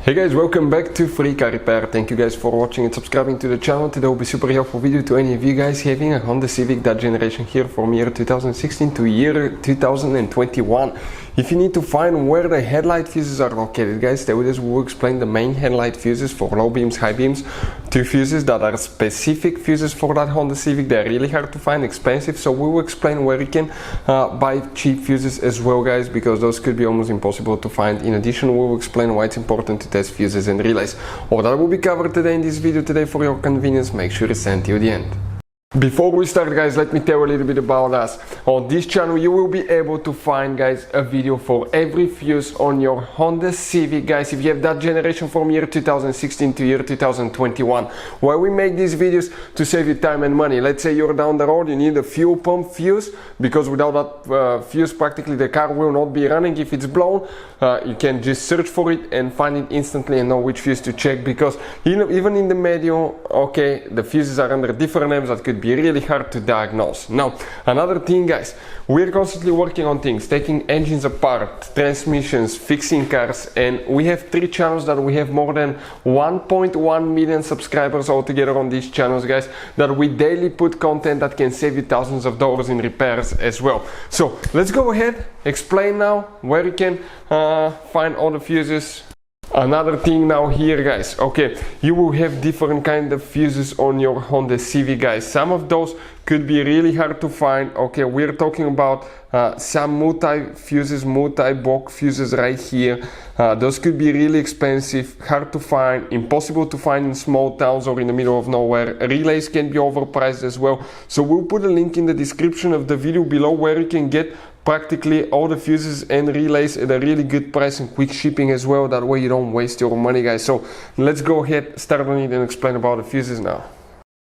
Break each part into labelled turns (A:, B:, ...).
A: Hey guys, welcome back to Free Car Repair. Thank you guys for watching and subscribing to the channel. Today will be super helpful video to any of you guys having a Honda Civic that generation here from year 2016 to year 2021. If you need to find where the headlight fuses are located, guys, stay with us. We will explain the main headlight fuses for low beams, high beams, two fuses that are specific fuses for that Honda Civic. They're really hard to find, expensive, so we will explain where you can buy cheap fuses as well, guys, because those could be almost impossible to find. In addition, we will explain why it's important to test fuses and relays. All that will be covered today in this video. Today, for your convenience, make sure to stay till the end. Before we start, guys, let me tell you a little bit about us. On this channel you will be able to find, guys, a video for every fuse on your Honda Civic, guys, if you have that generation from year 2016 to year 2021. Why we make these videos? To save you time and money. Let's say you're down the road, you need a fuel pump fuse, because without that fuse practically the car will not be running. If it's blown, you can just search for it and find it instantly and know which fuse to check, because even in the manual, okay, the fuses are under different names that could be really hard to diagnose. Now, another thing, guys, we're constantly working on things, taking engines apart, transmissions, fixing cars, and we have 3 channels that we have more than 1.1 million subscribers altogether on these channels, guys, that we daily put content that can save you thousands of dollars in repairs as well. So let's go ahead, explain now where you can find all the fuses. Another thing now here, guys, okay, you will have different kind of fuses on your Honda Civic, guys. Some of those could be really hard to find. Okay, we're talking about some multi-fuses, multi-block fuses right here. Those could be really expensive, hard to find, impossible to find in small towns or in the middle of nowhere. Relays can be overpriced as well. So we'll put a link in the description of the video below where you can get practically all the fuses and relays at a really good price and quick shipping as well. That way you don't waste your money, guys. So let's go ahead, start on it and explain about the fuses now.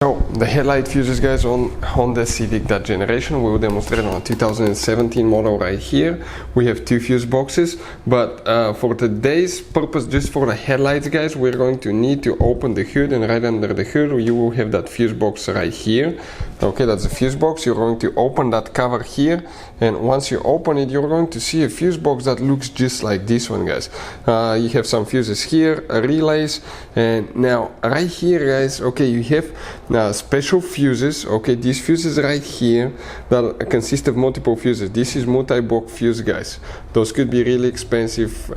A: So the headlight fuses, guys, on Honda Civic that generation, we will demonstrate on a 2017 model right here. We have 2 fuse boxes, but for today's purpose, just for the headlights, guys, we're going to need to open the hood, and right under the hood you will have that fuse box right here. Okay, that's the fuse box. You're going to open that cover here, and once you open it, you're going to see a fuse box that looks just like this one, guys. You have some fuses here, relays, and now right here, guys, okay, you have special fuses. Okay, these fuses right here that consist of multiple fuses. This is multi-block fuse, guys. Those could be really expensive.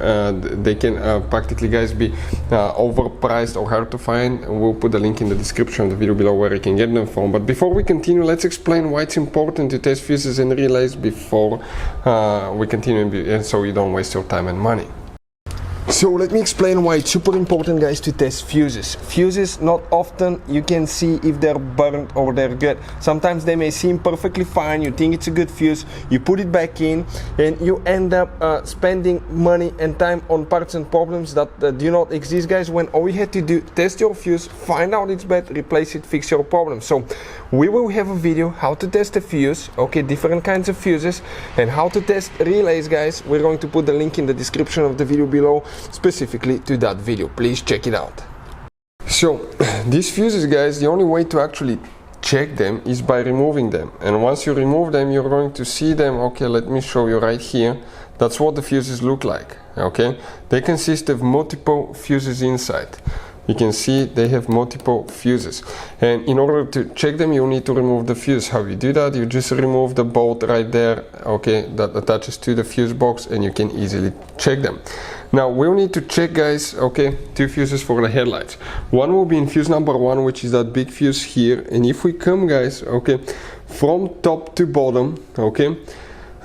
A: They can practically, guys, be overpriced or hard to find. We'll put the link in the description of the video below where you can get them from. But before we continue, let's explain why it's important to test fuses and relays before we continue, and so you don't waste your time and money. So let me explain why it's super important, guys, to test fuses. Fuses, not often you can see if they're burnt or they're good. Sometimes they may seem perfectly fine, you think it's a good fuse, you put it back in, and you end up spending money and time on parts and problems that do not exist, guys, when all you had to do, test your fuse, find out it's bad, replace it, fix your problem. So we will have a video how to test a fuse, okay, different kinds of fuses, and how to test relays, guys. We're going to put the link in the description of the video below, specifically to that video. Please check it out. So these fuses, guys, the only way to actually check them is by removing them, and once you remove them you're going to see them. Okay, let me show you right here. That's what the fuses look like. Okay, they consist of multiple fuses inside. You can see they have multiple fuses, and in order to check them you need to remove the fuse. How you do that? You just remove the bolt right there, okay, that attaches to the fuse box, and you can easily check them. Now we'll need to check, guys, okay, 2 fuses for the headlights. One will be in fuse number 1, which is that big fuse here, and if we come, guys, okay, from top to bottom, okay,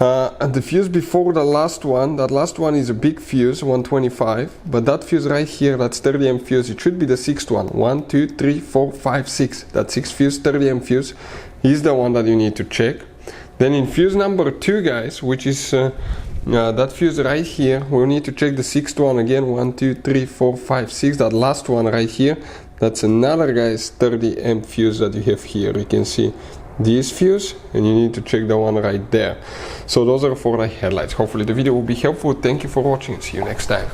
A: and the fuse before the last one, that last one is a big fuse, 125, but that fuse right here, that's 30 amp fuse, it should be the 6th one. 1, 2, 3, 4, 5, 6. That 6th fuse, 30 amp fuse, is the one that you need to check. Then in fuse number 2, guys, which is that fuse right here, we'll need to check the 6th one again. 1, 2, 3, 4, 5, 6. That last one right here, that's another, guys, 30 amp fuse that you have here. You can see this fuse, and you need to check the one right there. So those are for the headlights. Hopefully the video will be helpful. Thank you for watching. See you next time.